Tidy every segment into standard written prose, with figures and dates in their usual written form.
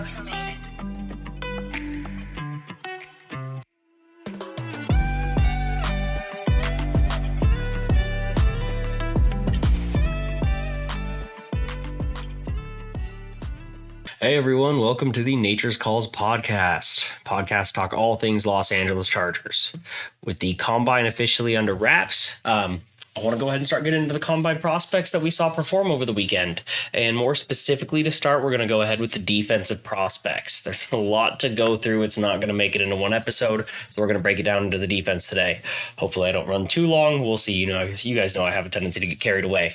who made it. Hey everyone, welcome to the Nature's Calls podcast. Podcast talk all things Los Angeles Chargers. With the combine officially under wraps, I want to go ahead and start getting into the combine prospects that we saw perform over the weekend. And more specifically to start, we're going to go ahead with the defensive prospects. There's a lot to go through. It's not going to make it into one episode. So we're going to break it down into the defense today. Hopefully I don't run too long. We'll see. You guys know I have a tendency to get carried away.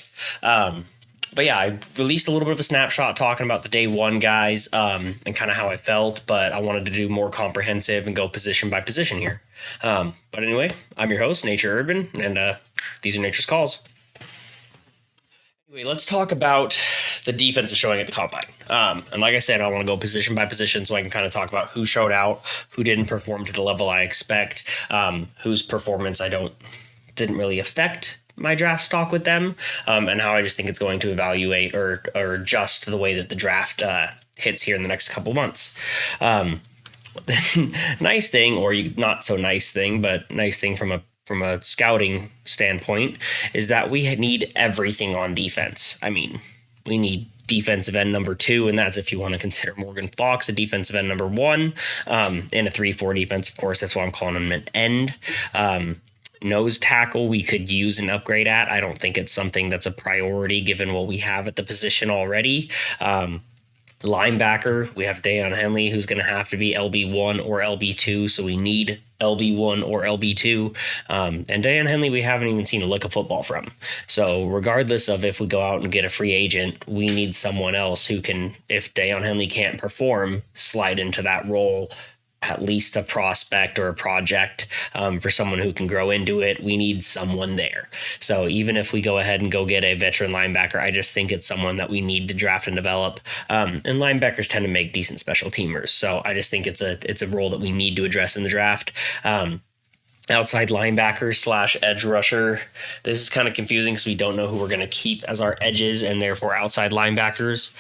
But yeah, I released a little bit of a snapshot talking about the day one guys and kind of how I felt, but I wanted to do more comprehensive and go position by position here. But anyway, I'm your host, Nature Urban, and these are Nature's Calls. Anyway, let's talk about the defensive showing at the combine. And like I said, I want to go position by position so I can kind of talk about who showed out, who didn't perform to the level I expect, whose performance didn't really affect my draft stock with them, and how I just think it's going to evaluate or adjust the way that the draft hits here in the next couple months. Nice thing, or not so nice thing, but nice thing from a scouting standpoint is that we need everything on defense. I mean, we need defensive end number 2, and that's if you want to consider Morgan Fox a defensive end number 1, and a 3-4 defense. Of course, that's why I'm calling him an end. Nose tackle we could use an upgrade at. I don't think it's something that's a priority given what we have at the position already. Linebacker, we have Daiyan Henley, who's going to have to be LB1 or LB2, so we need LB1 or LB2. And Daiyan Henley, we haven't even seen a lick of football from. So regardless of if we go out and get a free agent, we need someone else who can, if Daiyan Henley can't perform, slide into that role, at least a prospect or a project for someone who can grow into it. We need someone there. So even if we go ahead and go get a veteran linebacker, I just think it's someone that we need to draft and develop. And linebackers tend to make decent special teamers. So I just think it's a role that we need to address in the draft. Outside linebacker / edge rusher. This is kind of confusing because we don't know who we're going to keep as our edges and therefore outside linebackers.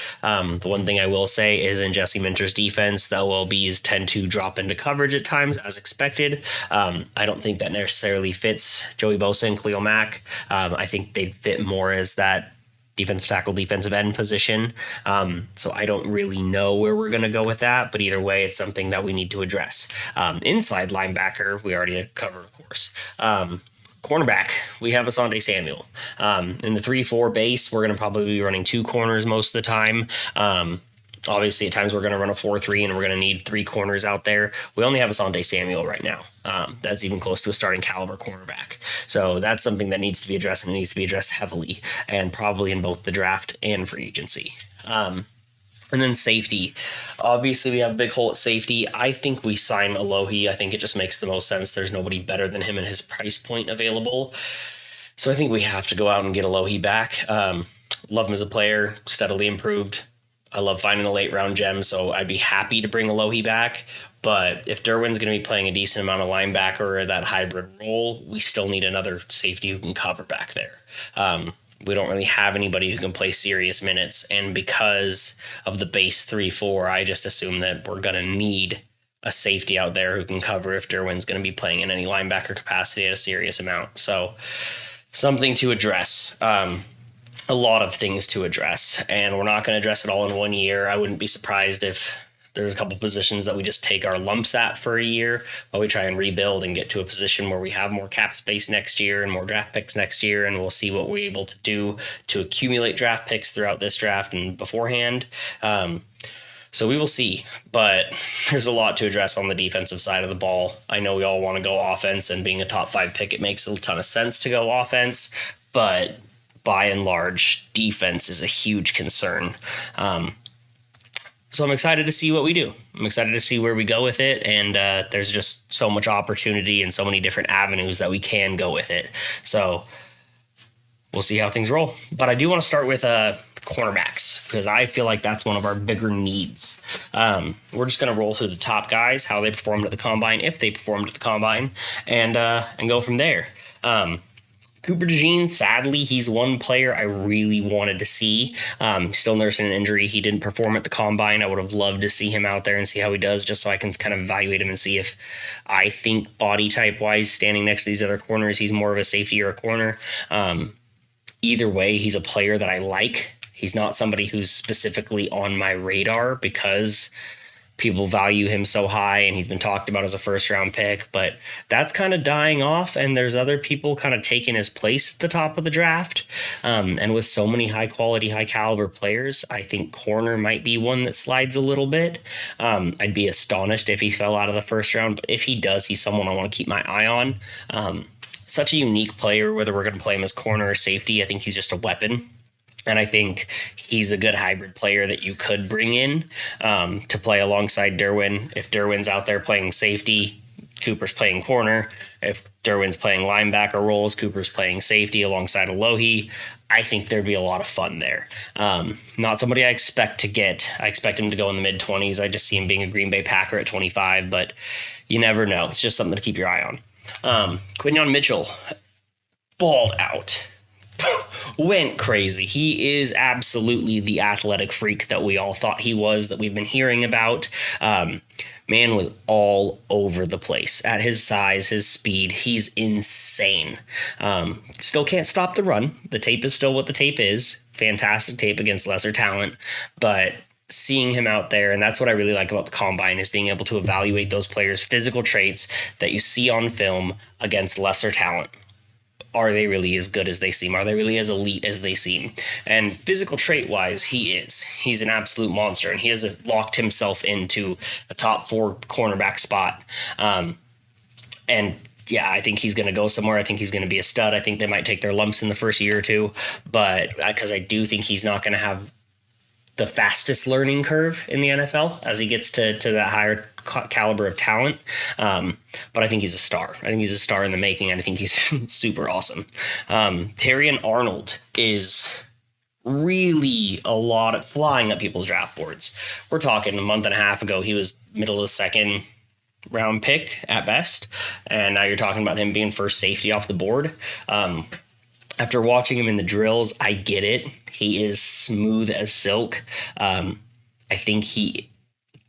The one thing I will say is in Jesse Minter's defense, the OLBs tend to drop into coverage at times as expected. I don't think that necessarily fits Joey Bosa and Khalil Mack. I think they fit more as that defensive tackle, defensive end position. So I don't really know where we're going to go with that, but either way, it's something that we need to address. Inside linebacker, we already covered, of course. Cornerback, we have Asante Samuel. In the 3-4 base, we're going to probably be running 2 corners most of the time. Obviously, at times we're going to run a 4-3 and we're going to need 3 corners out there. We only have Asante Samuel right now. That's even close to a starting caliber cornerback. So that's something that needs to be addressed, and it needs to be addressed heavily and probably in both the draft and free agency. And then safety. Obviously, we have a big hole at safety. I think we sign Alohi. I think it just makes the most sense. There's nobody better than him at his price point available. So I think we have to go out and get Alohi back. Love him as a player, steadily improved. I love finding a late round gem, so I'd be happy to bring Alohi back. But if Derwin's going to be playing a decent amount of linebacker or that hybrid role, we still need another safety who can cover back there. We don't really have anybody who can play serious minutes. And because of the base 3-4, I just assume that we're going to need a safety out there who can cover if Derwin's going to be playing in any linebacker capacity at a serious amount. So something to address. A lot of things to address, and we're not going to address it all in 1 year. I wouldn't be surprised if there's a couple positions that we just take our lumps at for a year while we try and rebuild and get to a position where we have more cap space next year and more draft picks next year, and we'll see what we're able to do to accumulate draft picks throughout this draft and beforehand. So we will see, but there's a lot to address on the defensive side of the ball. I know we all want to go offense, and being a top 5 pick, it makes a ton of sense to go offense, but by and large, defense is a huge concern. So I'm excited to see what we do. I'm excited to see where we go with it. And there's just so much opportunity and so many different avenues that we can go with it. So we'll see how things roll. But I do want to start with cornerbacks because I feel like that's one of our bigger needs. We're just going to roll through the top guys, how they performed at the combine, if they performed at the combine, and go from there. Cooper DeJean, sadly, he's one player I really wanted to see. Still nursing an injury. He didn't perform at the combine. I would have loved to see him out there and see how he does, just so I can kind of evaluate him and see if I think body type wise, standing next to these other corners, he's more of a safety or a corner. Either way, he's a player that I like. He's not somebody who's specifically on my radar because people value him so high and he's been talked about as a first round pick, but that's kind of dying off. And there's other people kind of taking his place at the top of the draft. And with so many high quality, high caliber players, I think corner might be one that slides a little bit. I'd be astonished if he fell out of the first round, but if he does, he's someone I want to keep my eye on. Such a unique player, whether we're going to play him as corner or safety. I think he's just a weapon. And I think he's a good hybrid player that you could bring in to play alongside Derwin. If Derwin's out there playing safety, Cooper's playing corner. If Derwin's playing linebacker roles, Cooper's playing safety alongside Alohi. I think there'd be a lot of fun there. Not somebody I expect to get. I expect him to go in the mid-20s. I just see him being a Green Bay Packer at 25, but you never know. It's just something to keep your eye on. Quinyon Mitchell, balled out. Went crazy. He is absolutely the athletic freak that we all thought he was, that we've been hearing about. Man was all over the place at his size, his speed. He's insane. Still can't stop the run. The tape is still what the tape is. Fantastic tape against lesser talent, but seeing him out there, and that's what I really like about the combine, is being able to evaluate those players' physical traits that you see on film against lesser talent. Are they really as good as they seem? Are they really as elite as they seem? And physical trait wise, he is. He's an absolute monster, and he has locked himself into a top 4 cornerback spot. And yeah, I think he's going to go somewhere. I think he's going to be a stud. I think they might take their lumps in the first year or two, but because I do think he's not going to have the fastest learning curve in the NFL as he gets to that higher caliber of talent. But I think he's a star. I think he's a star in the making, and I think he's super awesome. Terrion Arnold is really a lot of flying up people's draft boards. We're talking a month and a half ago, he was middle of the second round pick at best. And now you're talking about him being first safety off the board. After watching him in the drills, I get it. He is smooth as silk. I think he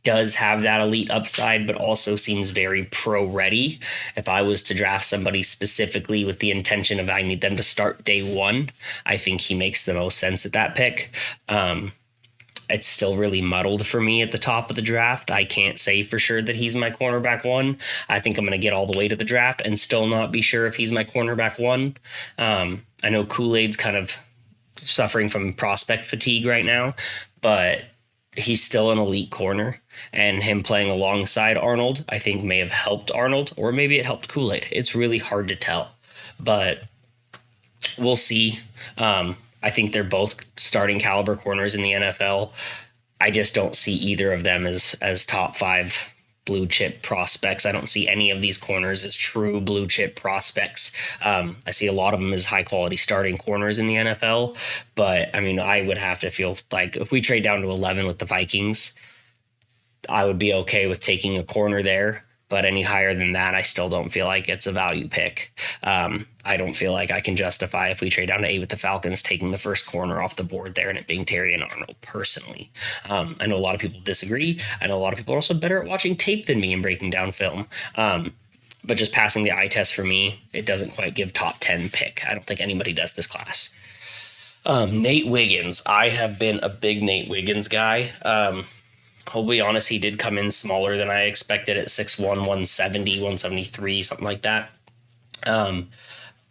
does have that elite upside, but also seems very pro ready. If I was to draft somebody specifically with the intention of I need them to start day one, I think he makes the most sense at that pick. It's still really muddled for me at the top of the draft. I can't say for sure that he's my cornerback one. I think I'm going to get all the way to the draft and still not be sure if he's my cornerback one. I know Kool-Aid's kind of suffering from prospect fatigue right now, but he's still an elite corner, and him playing alongside Arnold, I think may have helped Arnold, or maybe it helped Kool-Aid. It's really hard to tell, but we'll see. I think they're both starting caliber corners in the NFL. I just don't see either of them as top 5 blue chip prospects. I don't see any of these corners as true blue chip prospects. I see a lot of them as high quality starting corners in the NFL. But I mean, I would have to feel like if we trade down to 11 with the Vikings, I would be okay with taking a corner there. But any higher than that, I still don't feel like it's a value pick. I don't feel like I can justify, if we trade down to 8 with the Falcons, taking the first corner off the board there and it being Terrion Arnold, personally. I know a lot of people disagree. I know a lot of people are also better at watching tape than me and breaking down film. But just passing the eye test for me, it doesn't quite give top 10 pick. I don't think anybody does this class. Nate Wiggins. I have been a big Nate Wiggins guy. I'll be honest, he did come in smaller than I expected at 6'1", 170, 173, something like that.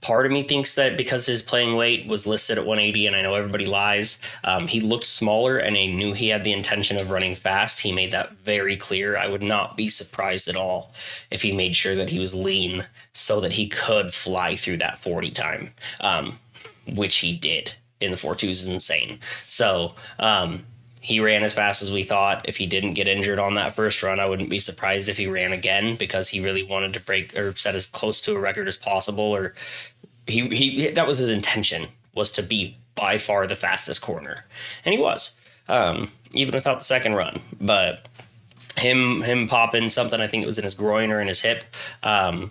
Part of me thinks that because his playing weight was listed at 180, and I know everybody lies, he looked smaller, and I knew he had the intention of running fast. He made that very clear. I would not be surprised at all if he made sure that he was lean so that he could fly through that 40 time, which he did in the 4.2s is insane. So, he ran as fast as we thought. If he didn't get injured on that first run, I wouldn't be surprised if he ran again, because he really wanted to break or set as close to a record as possible. Or he that was his intention, was to be by far the fastest corner. And he was, even without the second run. But him popping something, I think it was in his groin or in his hip, on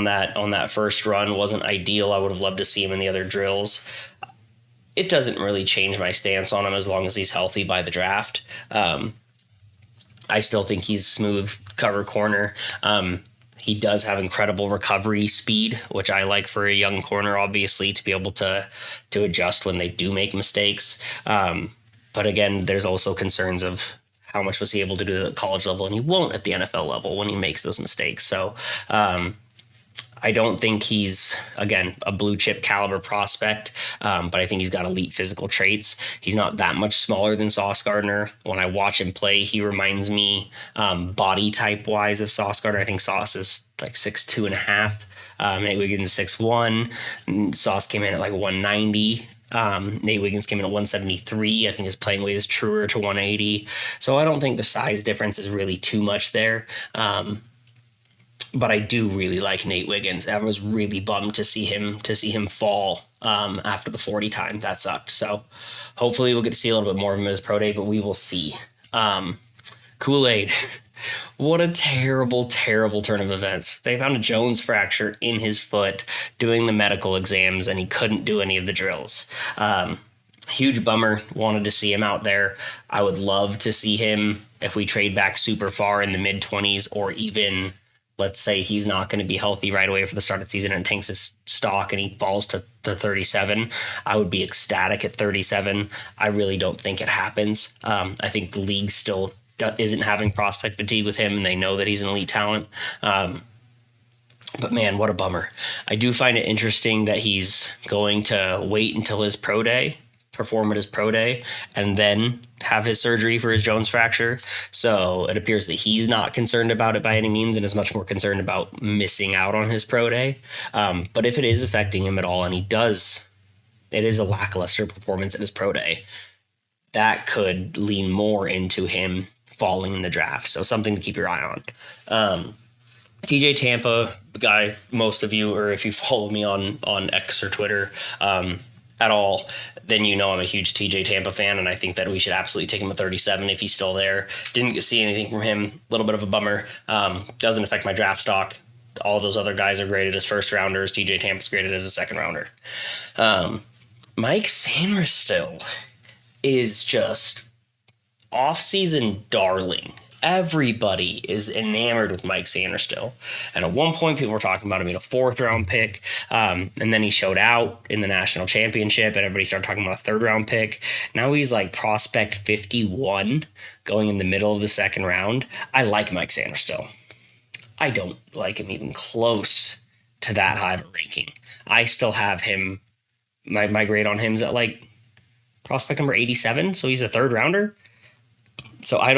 that first run wasn't ideal. I would have loved to see him in the other drills. It doesn't really change my stance on him as long as he's healthy by the draft. I still think he's smooth cover corner. He does have incredible recovery speed, which I like for a young corner, obviously, to be able to adjust when they do make mistakes. But again, there's also concerns of how much was he able to do at the college level, and he won't at the NFL level when he makes those mistakes. So I don't think he's, again, a blue chip caliber prospect, but I think he's got elite physical traits. He's not that much smaller than Sauce Gardner. When I watch him play, he reminds me body type wise of Sauce Gardner. I think Sauce is like 6'2.5". Nate Wiggins 6'1". Sauce came in at like 190. Nate Wiggins came in at 173. I think his playing weight is truer to 180. So I don't think the size difference is really too much there. But I do really like Nate Wiggins. I was really bummed to see him fall after the 40 time. That sucked. So hopefully we'll get to see a little bit more of him at his pro day, but we will see. Kool-Aid. What a terrible, terrible turn of events. They found a Jones fracture in his foot doing the medical exams, and he couldn't do any of the drills. Huge bummer. Wanted to see him out there. I would love to see him if we trade back super far in the mid-20s, or even, let's say he's not going to be healthy right away for the start of the season and tanks his stock and he falls to 37. I would be ecstatic at 37. I really don't think it happens. I think the league still isn't having prospect fatigue with him, and they know that he's an elite talent. But man, what a bummer. I do find it interesting that he's going to wait until his pro day, perform at his pro day, and then have his surgery for his Jones fracture. So it appears that he's not concerned about it by any means and is much more concerned about missing out on his pro day. But if it is affecting him at all, and it is a lackluster performance at his pro day, that could lean more into him falling in the draft. So something to keep your eye on. TJ Tampa, the guy most of you, or if you follow me on X or Twitter at all, then you know I'm a huge TJ Tampa fan, and I think that we should absolutely take him at 37 if he's still there. Didn't see anything from him. A little bit of a bummer. Doesn't affect my draft stock. All those other guys are graded as first rounders. TJ Tampa's graded as a second rounder. Mike Sainristil is just off-season darling. Everybody is enamored with Mike Sainristil. And at one point, people were talking about him being a fourth-round pick. And then he showed out in the national championship, and everybody started talking about a third-round pick. Now he's like prospect 51, going in the middle of the second round. I like Mike Sainristil. I don't like him even close to that high of a ranking. I still have him. My grade on him is at like prospect number 87, so he's a third-rounder. So I'd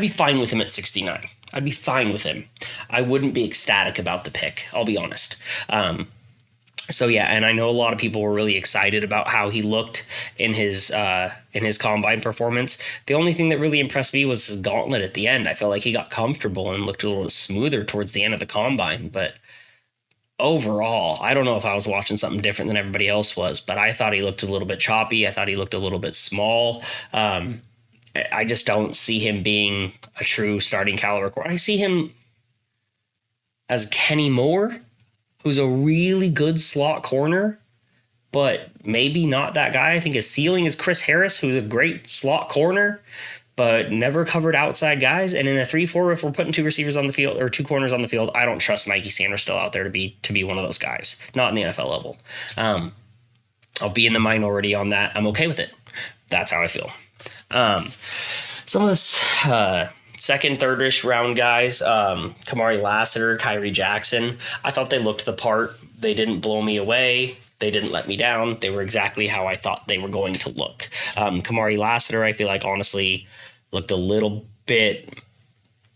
be fine with him at 69. I'd be fine with him. I wouldn't be ecstatic about the pick, I'll be honest. So yeah, and I know a lot of people were really excited about how he looked in his combine performance. The only thing that really impressed me was his gauntlet at the end. I felt like he got comfortable and looked a little smoother towards the end of the combine, but overall, I don't know if I was watching something different than everybody else was, but I thought he looked a little bit choppy. I thought he looked a little bit small. I just don't see him being a true starting caliber corner. I see him as Kenny Moore, who's a really good slot corner, but maybe not that guy. I think his ceiling is Chris Harris, who's a great slot corner, but never covered outside guys. And in a 3-4, if we're putting two receivers on the field or two corners on the field, I don't trust Mikey Sainristil out there to be one of those guys. Not in the NFL level. I'll be in the minority on that. I'm okay with it. That's how I feel. Some of this second, third-ish round guys, Kamari Lassiter, Kyrie Jackson, I thought they looked the part. They didn't blow me away. They didn't let me down. They were exactly how I thought they were going to look. Kamari Lassiter, I feel like, honestly, looked a little bit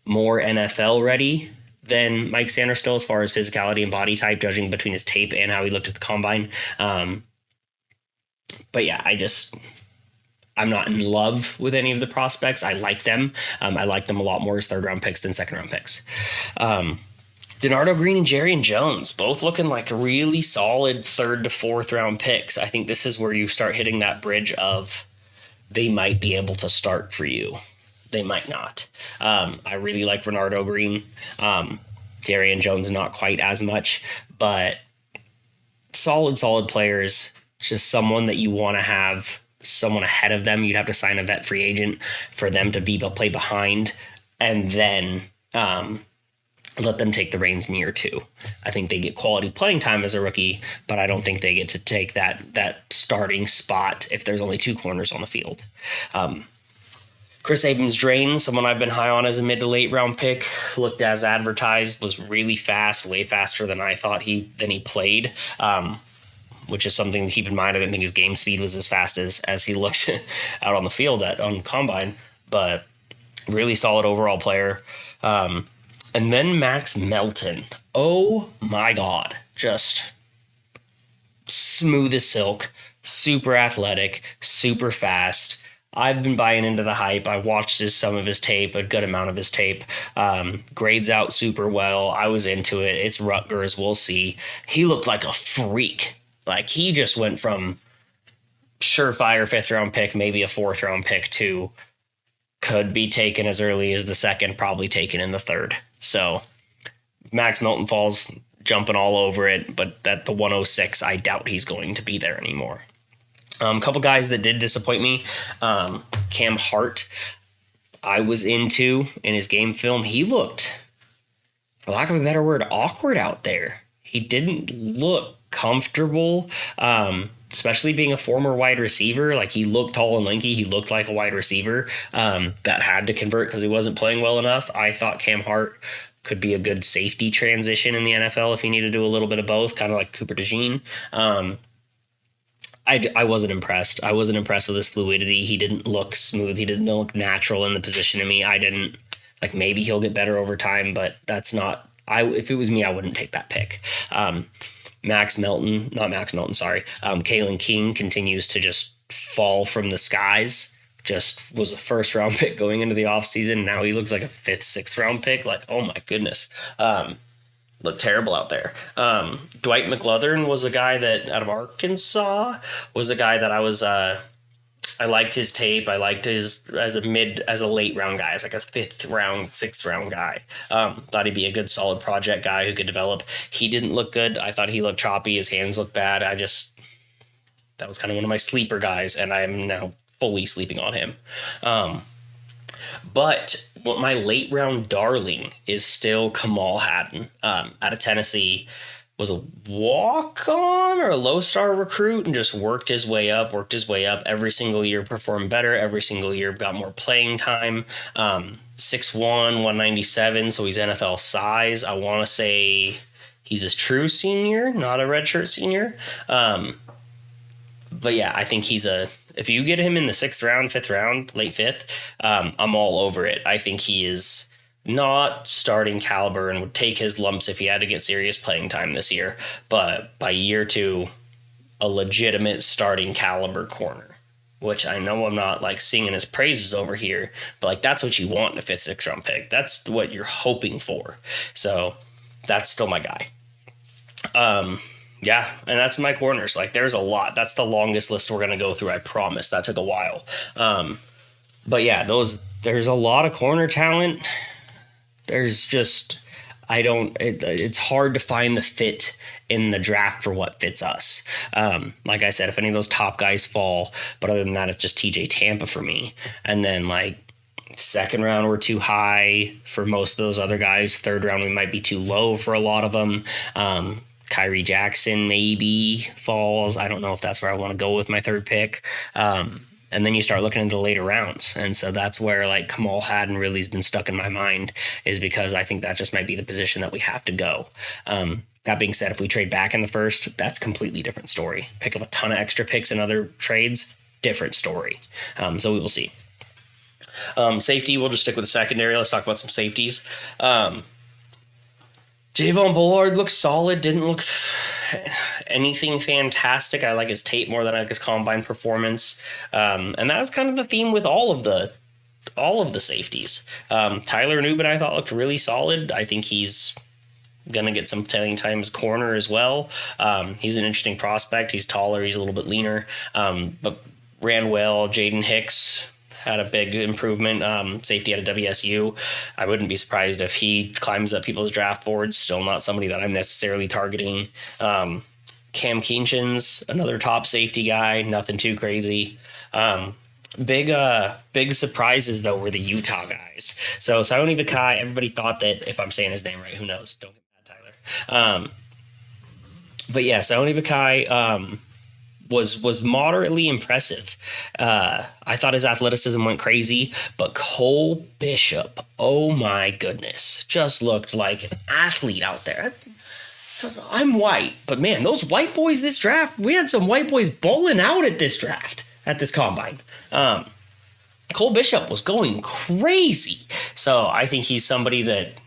more NFL ready than Mike Sainristil as far as physicality and body type, judging between his tape and how he looked at the combine. But yeah, I'm not in love with any of the prospects. I like them. I like them a lot more as third-round picks than second-round picks. Denardo Green and Jarian Jones, both looking like really solid third to fourth round picks. I think this is where you start hitting that bridge of they might be able to start for you. They might not. I really like Renardo Green. Darian Jones, not quite as much, but solid players. Just someone that you want to have someone ahead of them. You'd have to sign a vet free agent for them to be play behind, and then let them take the reins in year two. I think they get quality playing time as a rookie, but I don't think they get to take that starting spot if there's only two corners on the field. Chris Abrams-Draine, someone I've been high on as a mid to late round pick, looked as advertised, was really fast, way faster than I thought he played, which is something to keep in mind. I didn't think his game speed was as fast as he looked out on the field on Combine, but really solid overall player. And then Max Melton. Oh my God. Just smooth as silk, super athletic, super fast. I've been buying into the hype. I watched some of his tape, a good amount of his tape. Grades out super well. I was into it. It's Rutgers. We'll see. He looked like a freak. Like, he just went from surefire 5th round pick, maybe a 4th round pick, to could be taken as early as the 2nd, probably taken in the 3rd. So Max Melton falls jumping all over it, but at the 106, I doubt he's going to be there anymore. A couple guys that did disappoint me. Cam Hart, I was into in his game film. He looked, for lack of a better word, awkward out there. He didn't look comfortable, especially being a former wide receiver. Like, he looked tall and lanky. He looked like a wide receiver that had to convert because he wasn't playing well enough. I thought Cam Hart could be a good safety transition in the NFL if he needed to do a little bit of both, kind of like Cooper DeJean. I wasn't impressed. I wasn't impressed with his fluidity. He didn't look smooth. He didn't look natural in the position to me. I didn't, like, maybe he'll get better over time, but that's not, if it was me, I wouldn't take that pick. Kalen King continues to just fall from the skies. Just was a 1st round pick going into the offseason. Now he looks like a 5th, 6th round pick. Like, oh my goodness. Looked terrible out there. Dwight McLaughlin was a guy that, out of Arkansas, was a guy that I liked his tape. I liked his as a late round guy, as like a 5th round, 6th round guy. Thought he'd be a good, solid project guy who could develop. He didn't look good. I thought he looked choppy. His hands looked bad. That was kind of one of my sleeper guys, and I'm now fully sleeping on him. But what my late round darling is still Kamal Hadden, out of Tennessee. Was a walk-on or a low-star recruit and just worked his way up every single year, performed better every single year, got more playing time. 6'1", 197, so he's NFL size. I want to say he's a true senior, not a redshirt senior. But yeah, I think if you get him in the 6th round, 5th round, late 5th, I'm all over it. I think he is not starting caliber and would take his lumps if he had to get serious playing time this year. But by year 2, a legitimate starting caliber corner, which I know I'm not like singing his praises over here, but like, that's what you want in a 5th, 6th round pick. That's what you're hoping for. So that's still my guy. Yeah, and that's my corners. Like, there's a lot. That's the longest list we're going to go through, I promise. That took a while. But yeah, there's a lot of corner talent. There's just, it's hard to find the fit in the draft for what fits us. Like I said, if any of those top guys fall, but other than that, it's just TJ Tampa for me. And then, like, 2nd round, we're too high for most of those other guys. 3rd round, we might be too low for a lot of them. Kyrie Jackson maybe falls. I don't know if that's where I want to go with my 3rd pick. And then you start looking into the later rounds. And so that's where, like, Kamal Hadden really has been stuck in my mind, is because I think that just might be the position that we have to go. That being said, if we trade back in the 1st, that's a completely different story. Pick up a ton of extra picks in other trades, different story. So we will see. Safety, we'll just stick with the secondary. Let's talk about some safeties. Javon Bullard looks solid, didn't look anything fantastic. I like his tape more than I like his combine performance. And that's kind of the theme with all of the safeties. Tyler Nubin, I thought, looked really solid. I think he's going to get some playing time as corner as well. He's an interesting prospect. He's taller. He's a little bit leaner. But ran well. Jaden Hicks had a big improvement. Safety out of WSU. I wouldn't be surprised if he climbs up people's draft boards. Still not somebody that I'm necessarily targeting. Cam Keenshan's another top safety guy. Nothing too crazy. Big surprises though were the Utah guys. So Sione Vakai, everybody thought that, if I'm saying his name right, who knows? Don't get mad, Tyler. But yeah, Sione Vakai was moderately impressive. I thought his athleticism went crazy, but Cole Bishop, oh my goodness, just looked like an athlete out there. I'm white, but man, those white boys this draft, we had some white boys bowling out at this draft, at this combine. Cole Bishop was going crazy. So I think he's somebody that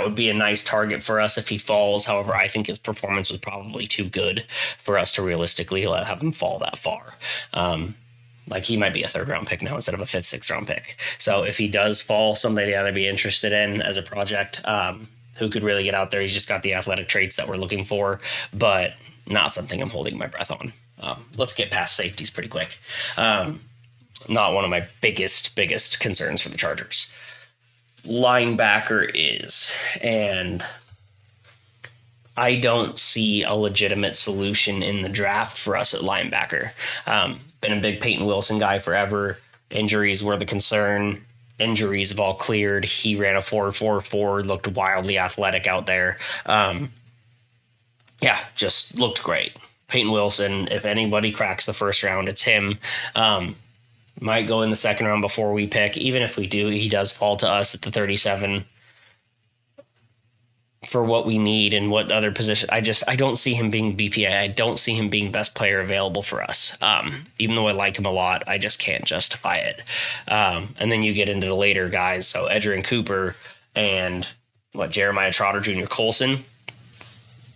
would be a nice target for us if he falls. However, I think his performance was probably too good for us to realistically have him fall that far. Like he might be a 3rd round pick now instead of a 5th, 6th round pick. So if he does fall, somebody I'd be interested in as a project, who could really get out there. He's just got the athletic traits that we're looking for, but not something I'm holding my breath on. Let's get past safeties pretty quick. Not one of my biggest concerns for the Chargers. Linebacker is, and I don't see a legitimate solution in the draft for us at linebacker. Been a big Peyton Wilson guy forever. Injuries were the concern. Injuries have all cleared. He ran a 4.44, looked wildly athletic out there. Just looked great. Peyton Wilson, if anybody cracks the 1st round, it's him. Might go in the 2nd round before we pick. Even if we do, he does fall to us at the 37 for what we need and what other position. I don't see him being BPA. I don't see him being best player available for us. Even though I like him a lot, I just can't justify it. And then you get into the later guys. So Edgerrin Cooper and Jeremiah Trotter, Junior Colson.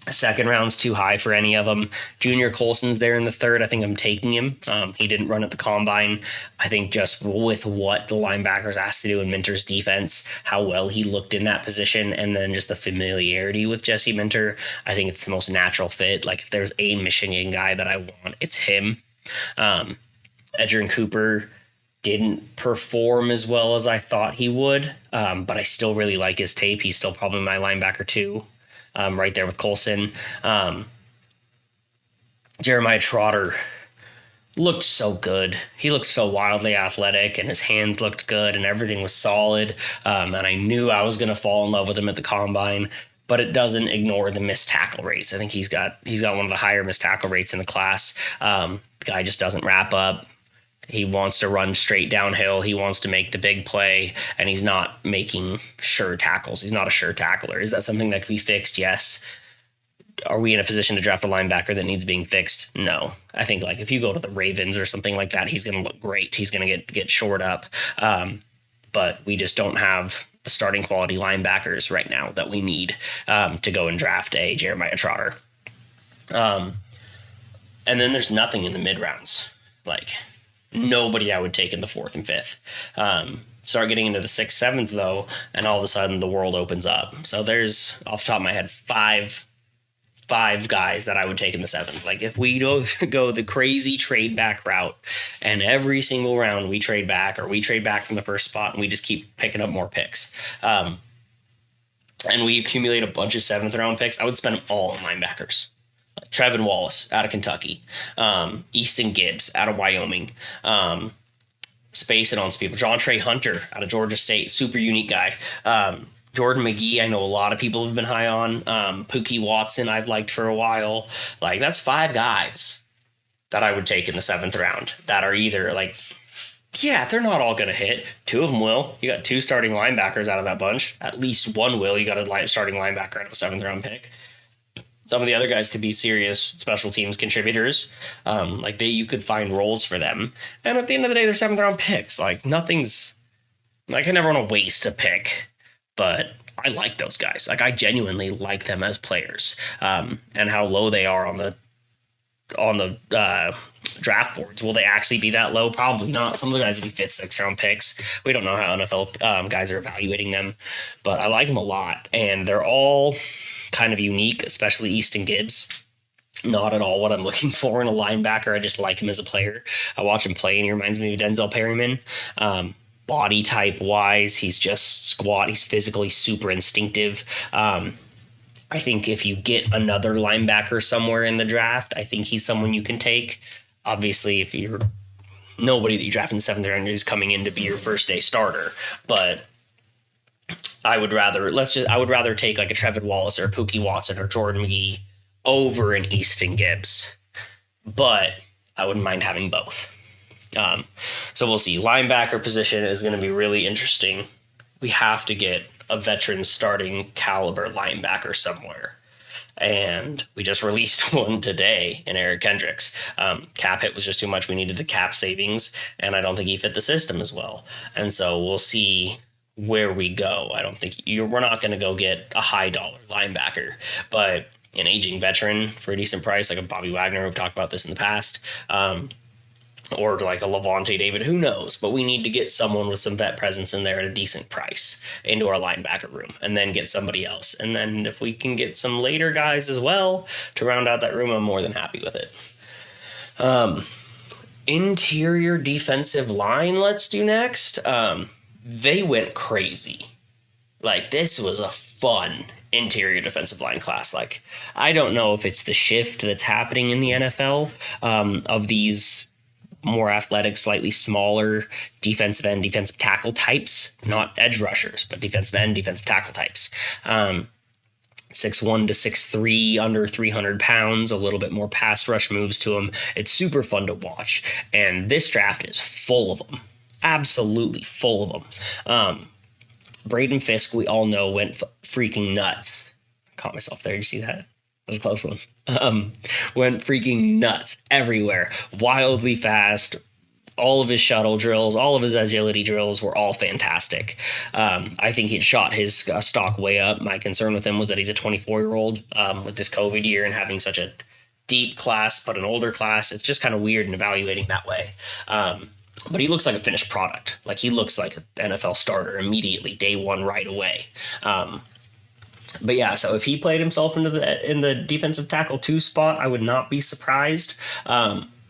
2nd round's too high for any of them. Junior Colson's there in the 3rd. I think I'm taking him. He didn't run at the combine. I think just with what the linebackers asked to do in Minter's defense, how well he looked in that position, and then just the familiarity with Jesse Minter, I think it's the most natural fit. Like if there's a Michigan guy that I want, it's him. Edgerrin Cooper didn't perform as well as I thought he would, but I still really like his tape. He's still probably my linebacker too. Right there with Colson. Jeremiah Trotter looked so good. He looked so wildly athletic, and his hands looked good, and everything was solid. And I knew I was going to fall in love with him at the combine, but it doesn't ignore the missed tackle rates. I think he's got one of the higher missed tackle rates in the class. The guy just doesn't wrap up. He wants to run straight downhill. He wants to make the big play, and he's not making sure tackles. He's not a sure tackler. Is that something that can be fixed? Yes. Are we in a position to draft a linebacker that needs being fixed? No. I think like if you go to the Ravens or something like that, he's going to look great. He's going to get shored up. But we just don't have the starting quality linebackers right now that we need to go and draft a Jeremiah Trotter. And then there's nothing in the mid rounds. Like, nobody I would take in the 4th and 5th. Start getting into the 6th, 7th, though, and all of a sudden the world opens up. So there's, off the top of my head, five guys that I would take in the 7th. Like, if we go the crazy trade back route, and every single round we trade back, or we trade back from the first spot, and we just keep picking up more picks, and we accumulate a bunch of 7th round picks, I would spend them all on linebackers. Trevin Wallace out of Kentucky, Easton Gibbs out of Wyoming, spacing on some people. John Trey Hunter out of Georgia State, super unique guy. Jordan McGee, I know a lot of people have been high on. Pookie Watson, I've liked for a while. Like, that's 5 guys that I would take in the 7th round that are either like, yeah, they're not all going to hit. 2 of them will. You got 2 starting linebackers out of that bunch. At least 1 will. You got a starting linebacker out of a 7th round pick. Some of the other guys could be serious special teams contributors. You could find roles for them. And at the end of the day, they're 7th round picks. Like, nothing's, like, I never want to waste a pick, but I like those guys. Like, I genuinely like them as players. And how low they are on the draft boards. Will they actually be that low? Probably not. Some of the guys will be 5th, 6th round picks. We don't know how NFL guys are evaluating them, but I like them a lot. And they're all kind of unique, especially Easton Gibbs. not at all what I'm looking for in a linebacker. I just like him as a player. I watch him play and he reminds me of Denzel Perryman. Body type wise, he's just squat. He's physically super instinctive. I think if you get another linebacker somewhere in the draft, I think he's someone you can take. Obviously, if you're nobody that you draft in the 7th round is coming in to be your first day starter, but I would rather take like a Trevin Wallace or a Pookie Watson or Jordan McGee over an Easton Gibbs, but I wouldn't mind having both. So we'll see. Linebacker position is going to be really interesting. We have to get a veteran starting caliber linebacker somewhere. And we just released one today in Eric Kendricks. Cap hit was just too much. We needed the cap savings, and I don't think he fit the system as well. And so we'll see where we go. I don't think we're not going to go get a high dollar linebacker, but an aging veteran for a decent price, like a Bobby Wagner, we've talked about this in the past, or like a Levante David, who knows? But we need to get someone with some vet presence in there at a decent price into our linebacker room, and then get somebody else. And then if we can get some later guys as well to round out that room, I'm more than happy with it. Interior defensive line, let's do next. They went crazy. Like, this was a fun interior defensive line class. Like, I don't know if it's the shift that's happening in the NFL of these more athletic, slightly smaller defensive end, defensive tackle types, not edge rushers, but defensive end, defensive tackle types. 6'1 to 6'3, under 300 pounds, a little bit more pass rush moves to them. It's super fun to watch. And this draft is full of them. Absolutely full of them. Braden Fisk, we all know, went freaking nuts. Caught myself there. Did you see that? That was a close one. Went freaking nuts everywhere. Wildly fast. All of his shuttle drills, all of his agility drills were all fantastic. I think he'd shot his stock way up. My concern with him was that he's a 24-year-old with this COVID year and having such a deep class, but an older class. It's just kind of weird in evaluating that way. But he looks like a finished product. Like, he looks like an NFL starter immediately, day one, right away. But yeah, so if he played himself in the defensive tackle 2 spot, I would not be surprised.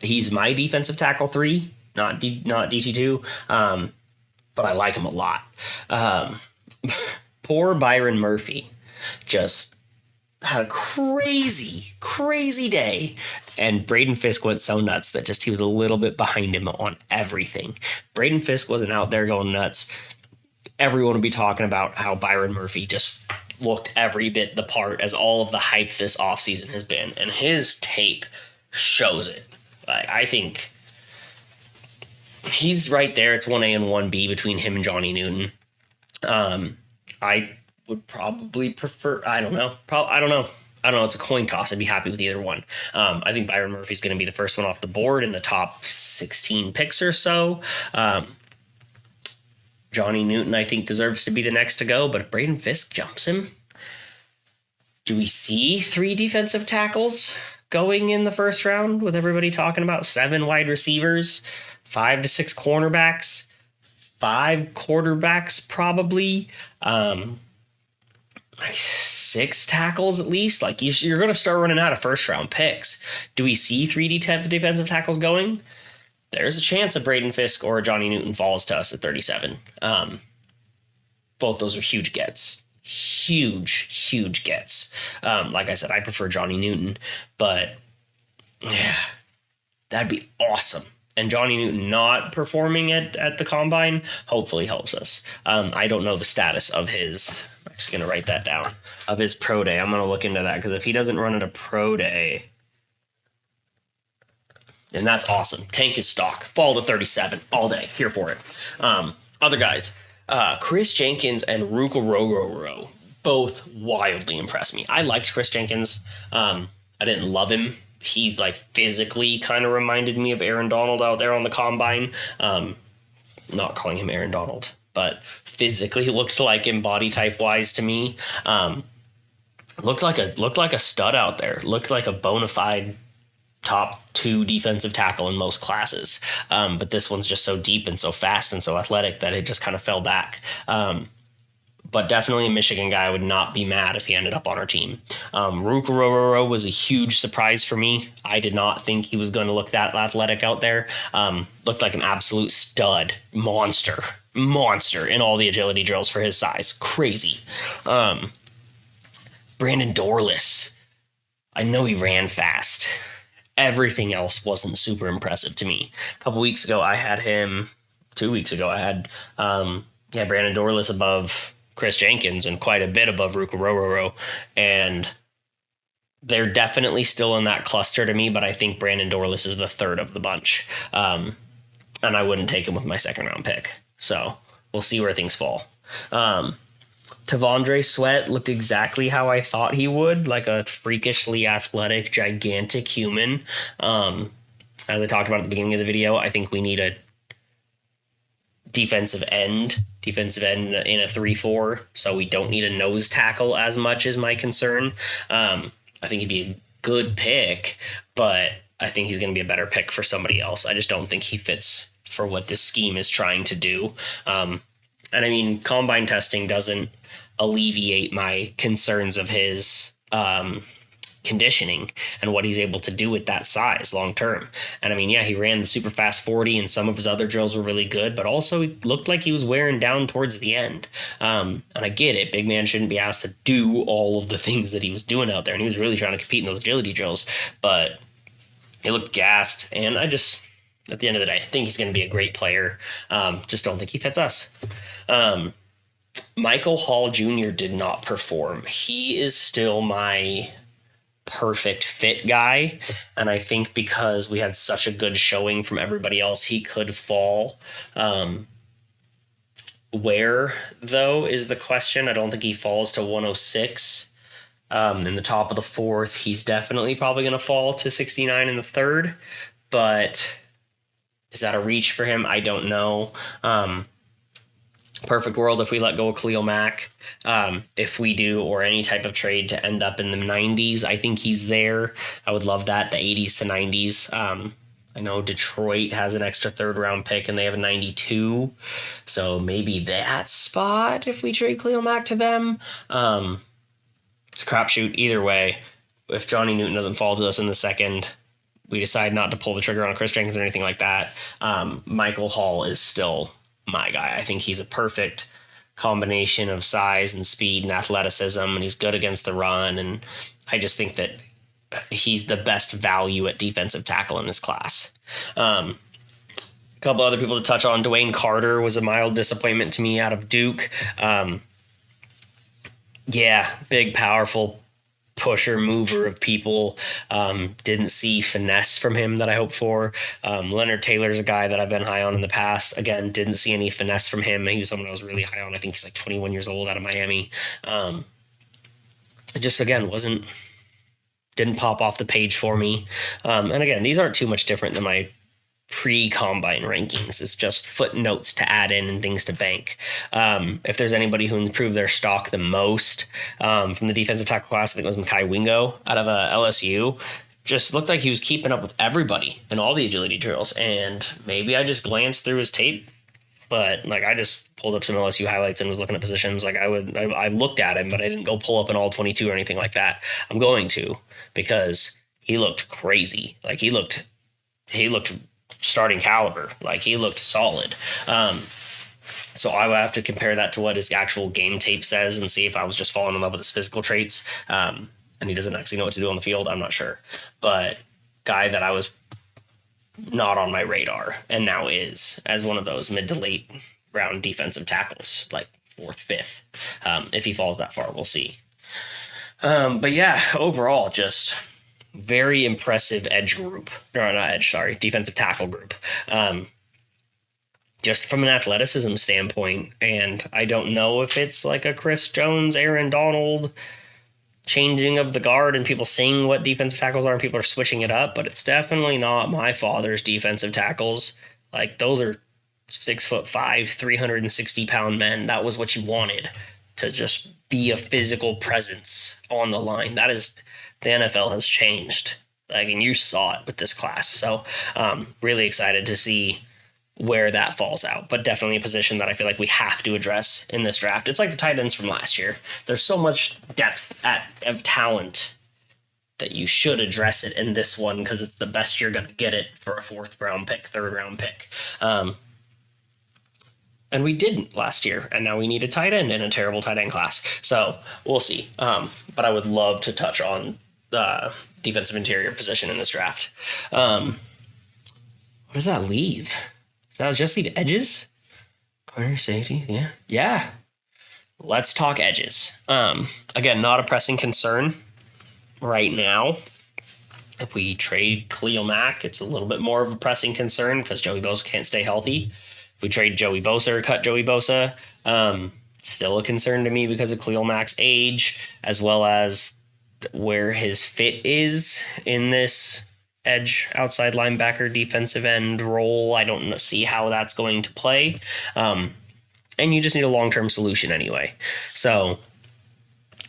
He's my defensive tackle 3, not DT2. But I like him a lot. Poor Byron Murphy just had a crazy day, and Braden Fisk went so nuts that just he was a little bit behind him on everything. Braden Fisk wasn't out there going nuts. Everyone would be talking about how Byron Murphy just looked every bit the part as all of the hype this offseason has been, and his tape shows it. I think he's right there. It's 1A and 1B between him and Johnny Newton. I would probably prefer, I don't know. It's a coin toss. I'd be happy with either one. I think Byron Murphy's going to be the first one off the board in the top 16 picks or so. Johnny Newton, I think, deserves to be the next to go, but if Braden Fisk jumps him, do we see 3 defensive tackles going in the first round with everybody talking about 7 wide receivers, 5 to 6 cornerbacks, 5 quarterbacks probably, 6 tackles at least? Like, you're going to start running out of first round picks. Do we see 3 defensive tackles going? There's a chance a Braden Fisk or a Johnny Newton falls to us at 37. Both those are huge gets. Huge gets. Like I said, I prefer Johnny Newton, but yeah, that'd be awesome. And Johnny Newton not performing at the combine hopefully helps us. I don't know the status of his, I'm just going to write that down, of his pro day. I'm going to look into that, because if he doesn't run at a pro day, and that's awesome. Tank his stock. Fall to 37 all day. Here for it. Other guys, Chris Jenkins and Ruka Rororo both wildly impressed me. I liked Chris Jenkins. I didn't love him. He physically kind of reminded me of Aaron Donald out there on the combine. Not calling him Aaron Donald, but physically looked like him body type wise to me. Looked like a stud out there. Looked like a bona fide top 2 defensive tackle in most classes. But this one's just so deep and so fast and so athletic that it just kind of fell back. but definitely a Michigan guy. I would not be mad if he ended up on our team. Ruka was a huge surprise for me. I did not think he was going to look that athletic out there. Looked like an absolute stud, monster in all the agility drills for his size. Crazy. Brandon Dorless. I know he ran fast. Everything else wasn't super impressive to me. A couple weeks ago, I had him. 2 weeks ago, I had Brandon Dorless above Chris Jenkins and quite a bit above Ruka Rororo. And they're definitely still in that cluster to me, but I think Brandon Dorless is the third of the bunch. And I wouldn't take him with my second round pick. So we'll see where things fall. Tavondre Sweat looked exactly how I thought he would, like a freakishly athletic, gigantic human. As I talked about at the beginning of the video, I think we need a defensive end in a 3-4, so we don't need a nose tackle as much is my concern. I think he'd be a good pick, but I think he's going to be a better pick for somebody else. I just don't think he fits for what this scheme is trying to do. And I mean, combine testing doesn't alleviate my concerns of his conditioning and what he's able to do with that size long term. And I mean, yeah, he ran the super fast 40 and some of his other drills were really good, but also he looked like he was wearing down towards the end. And I get it. Big man shouldn't be asked to do all of the things that he was doing out there. And he was really trying to compete in those agility drills, but he looked gassed. And I just, at the end of the day, I think he's going to be a great player. Just don't think he fits us. Michael Hall Jr. did not perform. He is still my perfect fit guy, and I think because we had such a good showing from everybody else, he could fall. Where, though, is the question. I don't think he falls to 106 in the top of the fourth. He's definitely probably going to fall to 69 in the third, but is that a reach for him? I don't know. Perfect world if we let go of Khalil Mack. If we do, or any type of trade to end up in the 90s, I think he's there. I would love that, the 80s to 90s. I know Detroit has an extra third round pick and they have a 92. So maybe that spot if we trade Khalil Mack to them. It's a crapshoot either way. If Johnny Newton doesn't fall to us in the second, we decide not to pull the trigger on Chris Jenkins or anything like that, Michael Hall is still my guy. I think he's a perfect combination of size and speed and athleticism, and he's good against the run. And I just think that he's the best value at defensive tackle in this class. A couple other people to touch on. Dwayne Carter was a mild disappointment to me out of Duke. Big, powerful pusher, mover of people. Didn't see finesse from him that I hoped for. Leonard Taylor's a guy that I've been high on in the past. Again, didn't see any finesse from him. He was someone I was really high on. I think he's like 21 years old out of Miami. It just, again, didn't pop off the page for me. And again, these aren't too much different than my pre-combine rankings. It's just footnotes to add in and things to bank. If there's anybody who improved their stock the most from the defensive tackle class, I think it was Mekhi Wingo out of LSU. Just looked like he was keeping up with everybody in all the agility drills. And maybe I just glanced through his tape, but like I just pulled up some LSU highlights and was looking at positions. Like I looked at him, but I didn't go pull up an all 22 or anything like that. I'm going to, because he looked crazy. Like he looked starting caliber. Like he looked solid. So I would have to compare that to what his actual game tape says and see if I was just falling in love with his physical traits. And he doesn't actually know what to do on the field. I'm not sure, but guy that I was not on my radar and now is as one of those mid to late round defensive tackles, like fourth, fifth. If he falls that far, we'll see. But yeah, overall, just very impressive defensive tackle group. Just from an athleticism standpoint. And I don't know if it's like a Chris Jones, Aaron Donald changing of the guard and people seeing what defensive tackles are and people are switching it up, but it's definitely not my father's defensive tackles. Like those are 6'5", 360-pound men. That was what you wanted, to just be a physical presence on the line. That is, the NFL has changed. Like, and you saw it with this class. So really excited to see where that falls out, but definitely a position that I feel like we have to address in this draft. It's like the tight ends from last year. There's so much depth of talent that you should address it in this one because it's the best you're going to get it for a third round pick. And we didn't last year, and now we need a tight end in a terrible tight end class. So we'll see. But I would love to touch on the defensive interior position in this draft. What does that leave? Does that just leave edges? Corner, safety, yeah. Yeah. Let's talk edges. Again, not a pressing concern right now. If we trade Khalil Mack, it's a little bit more of a pressing concern because Joey Bosa can't stay healthy. If we trade Joey Bosa or cut Joey Bosa, still a concern to me because of Khalil Mack's age, as well as where his fit is in this edge, outside linebacker, defensive end role. I don't see how that's going to play. And you just need a long-term solution anyway. So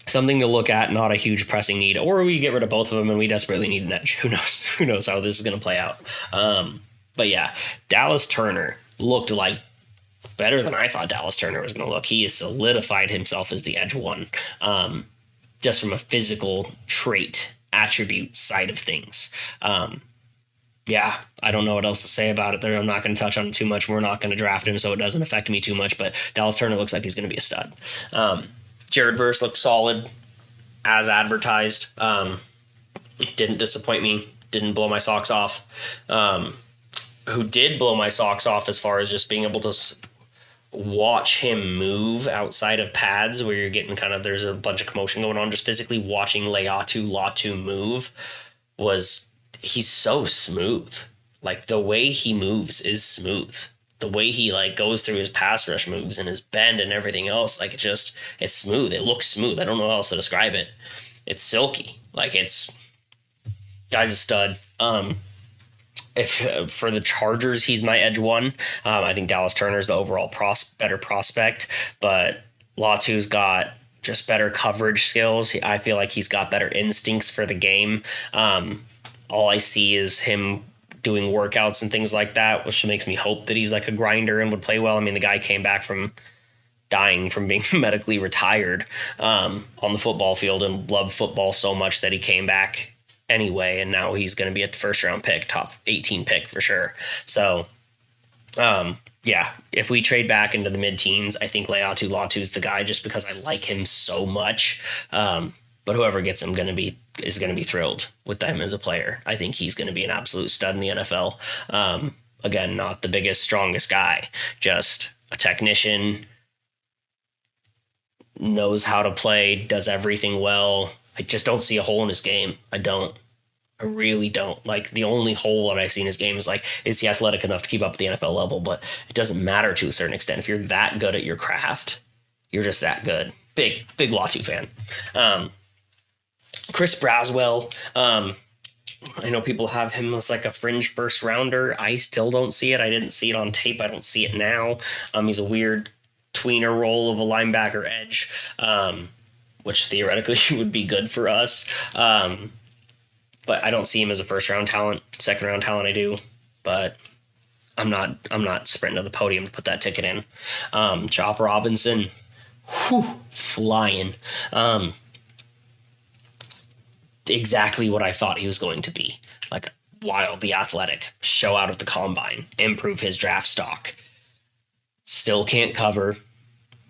something to look at, not a huge pressing need, or we get rid of both of them and we desperately need an edge. Who knows? Who knows how this is going to play out? But yeah, Dallas Turner looked like better than I thought Dallas Turner was going to look. He has solidified himself as the edge one, just from a physical trait attribute side of things. Yeah, I don't know what else to say about it there. I'm not going to touch on him too much. We're not going to draft him, so it doesn't affect me too much, but Dallas Turner looks like he's going to be a stud. Jared Verse looked solid as advertised. Didn't disappoint me. Didn't blow my socks off. Who did blow my socks off as far as just being able to watch him move outside of pads where you're getting kind of, there's a bunch of commotion going on, just physically watching Latu move was, he's so smooth. Like the way he moves is smooth. The way he like goes through his pass rush moves and his bend and everything else, like it's smooth. It looks smooth. I don't know how else to describe it. It's silky. Like guy's a stud. If for the Chargers, he's my edge one. I think Dallas Turner's the overall better prospect, but Latu's got just better coverage skills. I feel like he's got better instincts for the game. All I see is him doing workouts and things like that, which makes me hope that he's like a grinder and would play well. I mean, the guy came back from dying from being medically retired on the football field and loved football so much that he came back anyway, and now he's going to be a first round pick, top 18 pick for sure. So yeah, if we trade back into the mid-teens, I think Latu's the guy just because I like him so much. But whoever gets him is going to be thrilled with him as a player. I think he's going to be an absolute stud in the NFL. Again, not the biggest, strongest guy, just a technician, knows how to play, does everything well. I just don't see a hole in his game. I really don't. Like, the only hole that I see in his game is he athletic enough to keep up at the NFL level? But it doesn't matter to a certain extent. If you're that good at your craft, you're just that good. Big Latu fan. Chris Braswell. I know people have him as like a fringe first rounder. I still don't see it. I didn't see it on tape. I don't see it now. He's a weird tweener role of a linebacker edge, which theoretically would be good for us. But I don't see him as a first round talent. Second round talent I do, but I'm not sprinting to the podium to put that ticket in. Chop Robinson, flying. Exactly what I thought he was going to be. Like, wildly athletic, show out at the combine, improve his draft stock. Still can't cover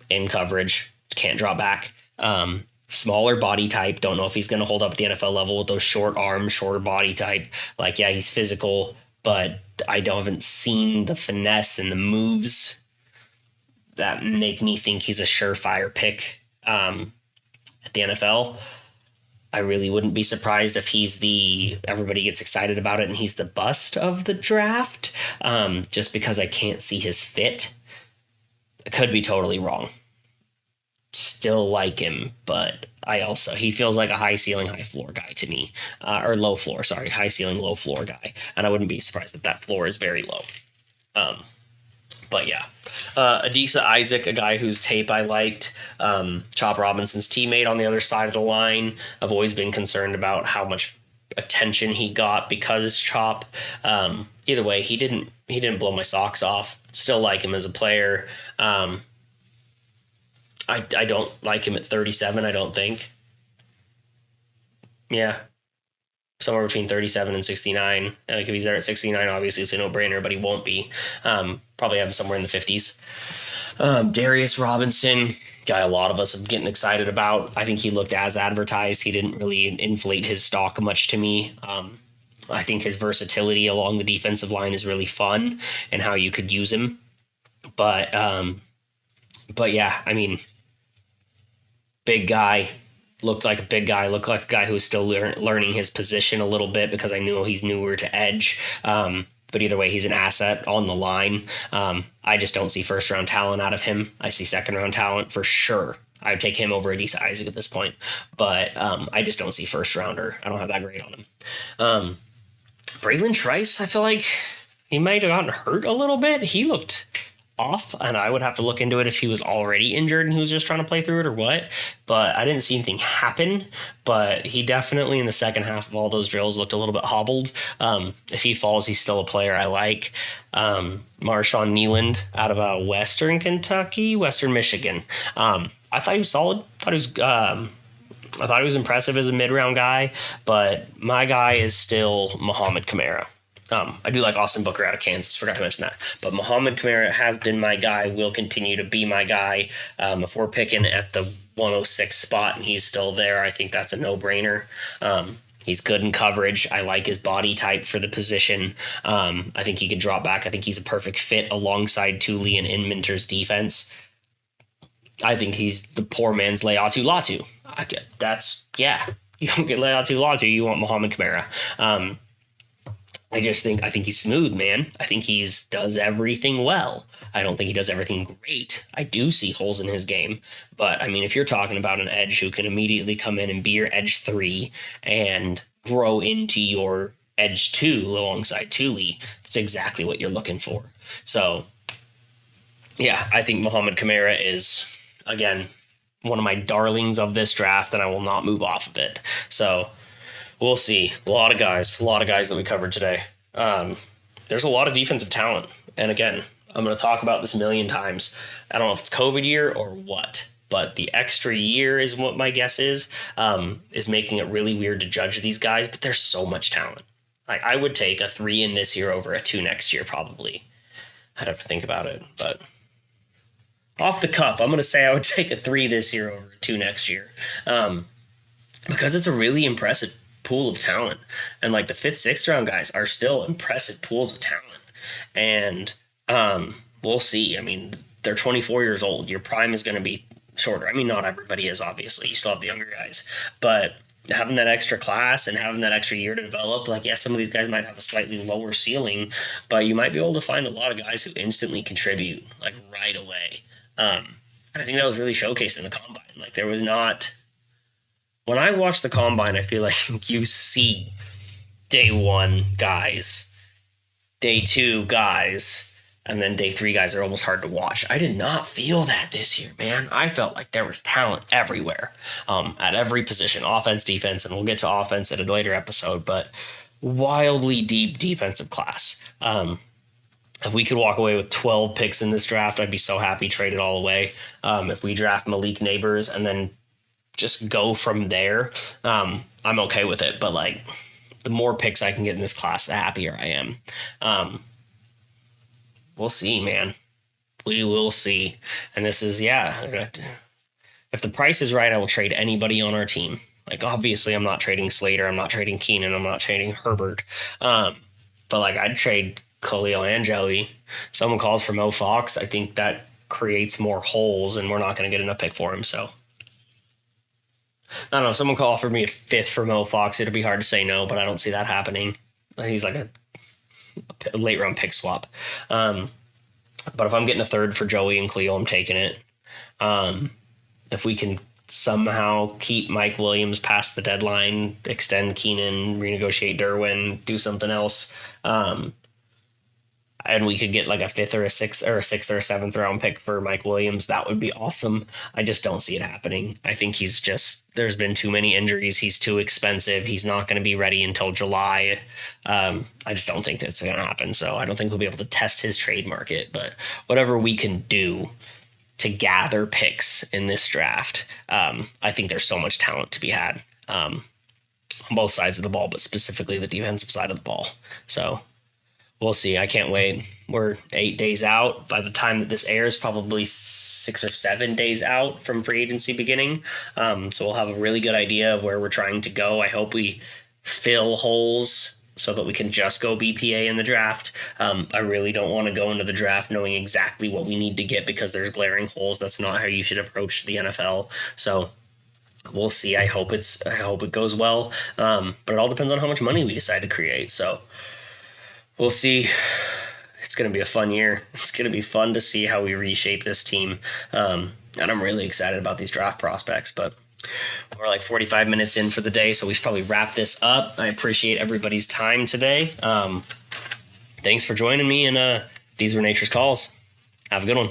in coverage, can't drop back. Smaller body type, don't know if he's going to hold up at the NFL level with those short arms, shorter body type. Like, yeah, he's physical, but I haven't seen the finesse and the moves that make me think he's a surefire pick at the NFL. I really wouldn't be surprised if everybody gets excited about it and he's the bust of the draft, just because I can't see his fit. I could be totally wrong. Still like him, but he feels like a high ceiling, high floor guy to me, or low floor, sorry, high ceiling, low floor guy. And I wouldn't be surprised if that floor is very low. But yeah, Adisa Isaac, a guy whose tape I liked, Chop Robinson's teammate on the other side of the line. I've always been concerned about how much attention he got because Chop. Either way, he didn't he didn't blow my socks off. Still like him as a player. I don't like him at 37, I don't think. Yeah, somewhere between 37 and 69. Like if he's there at 69, obviously it's a no-brainer, but he won't be. Probably have him somewhere in the 50s. Darius Robinson, guy a lot of us are getting excited about. I think he looked as advertised. He didn't really inflate his stock much to me. I think his versatility along the defensive line is really fun and how you could use him. But yeah, I mean, big guy, looked like a big guy, looked like a guy who was still learning his position a little bit because I knew he's newer to edge. But either way, he's an asset on the line. I just don't see first round talent out of him. I see second round talent for sure. I would take him over Adisa Isaac at this point, but I just don't see first rounder. I don't have that grade on him. Braylon Trice, I feel like he might have gotten hurt a little bit. He looked off, and I would have to look into it if he was already injured and he was just trying to play through it or what. But I didn't see anything happen. But he definitely in the second half of all those drills looked a little bit hobbled. If he falls, he's still a player I like. Marshawn Kneeland out of Western Michigan. I thought he was solid. I thought he was impressive as a mid-round guy, but my guy is still Muhammad Kamara. I do like Austin Booker out of Kansas. Forgot to mention that. But Muhammad Kamara has been my guy, will continue to be my guy. If we're picking at the 106 spot and he's still there, I think that's a no-brainer. He's good in coverage. I like his body type for the position. I think he could drop back. I think he's a perfect fit alongside Thule and in Minter's defense. I think he's the poor man's Laiatu Latu. You don't get Laiatu Latu, you want Muhammad Kamara. I think he's smooth, man. I think does everything well. I don't think he does everything great. I do see holes in his game. But, I mean, if you're talking about an edge who can immediately come in and be your edge 3 and grow into your edge 2 alongside Thule, that's exactly what you're looking for. So, yeah, I think Muhammad Kamara is, again, one of my darlings of this draft, and I will not move off of it. So, we'll see. A lot of guys that we covered today. There's a lot of defensive talent. And again, I'm going to talk about this a million times. I don't know if it's COVID year or what, but the extra year is what my guess is making it really weird to judge these guys. But there's so much talent. Like, I would take a 3 in this year over a 2 next year, probably. I'd have to think about it, but off the cuff, I'm going to say I would take a 3 this year over a 2 next year. Because it's a really impressive pool of talent, and like the 5th, 6th round guys are still impressive pools of talent, and we'll see. I mean, they're 24 years old. Your prime is going to be shorter. I mean, not everybody is, obviously. You still have the younger guys, but having that extra class and having that extra year to develop, like, yeah, some of these guys might have a slightly lower ceiling, but you might be able to find a lot of guys who instantly contribute, like, right away. I think that was really showcased in the combine. Like, there was not. When I watch the combine, I feel like you see day 1 guys, day 2 guys, and then day 3 guys are almost hard to watch. I did not feel that this year, man. I felt like there was talent everywhere, at every position, offense, defense, and we'll get to offense at a later episode, but wildly deep defensive class. If we could walk away with 12 picks in this draft, I'd be so happy, trade it all away. If we draft Malik Neighbors and then just go from there, I'm okay with it. But like, the more picks I can get in this class, the happier I am. We'll see, man. We will see. And this is, if the price is right, I will trade anybody on our team. Like, obviously, I'm not trading Slater. I'm not trading Keenan. I'm not trading Herbert. But like, I'd trade Khalil and Joey. Someone calls for Mo Fox. I think that creates more holes, and we're not going to get enough pick for him. So, I don't know. If someone offered me a 5th for Mo Fox, it'd be hard to say no, but I don't see that happening. He's like a late round pick swap. But if I'm getting a 3rd for Joey and Khalil, I'm taking it. If we can somehow keep Mike Williams past the deadline, extend Keenan, renegotiate Derwin, do something else, and we could get like a fifth or a sixth or a seventh round pick for Mike Williams, that would be awesome. I just don't see it happening. I think there's been too many injuries. He's too expensive. He's not going to be ready until July. I just don't think that's going to happen. So I don't think we'll be able to test his trade market, but whatever we can do to gather picks in this draft, I think there's so much talent to be had on both sides of the ball, but specifically the defensive side of the ball. So we'll see. I can't wait. We're 8 days out. By the time that this airs, probably 6 or 7 days out from free agency beginning. So we'll have a really good idea of where we're trying to go. I hope we fill holes so that we can just go BPA in the draft. I really don't want to go into the draft knowing exactly what we need to get because there's glaring holes. That's not how you should approach the NFL. So we'll see. I hope it goes well. But it all depends on how much money we decide to create. So we'll see. It's going to be a fun year. It's going to be fun to see how we reshape this team. And I'm really excited about these draft prospects, but we're like 45 minutes in for the day, so we should probably wrap this up. I appreciate everybody's time today. Thanks for joining me, and these were Nature's Calls. Have a good one.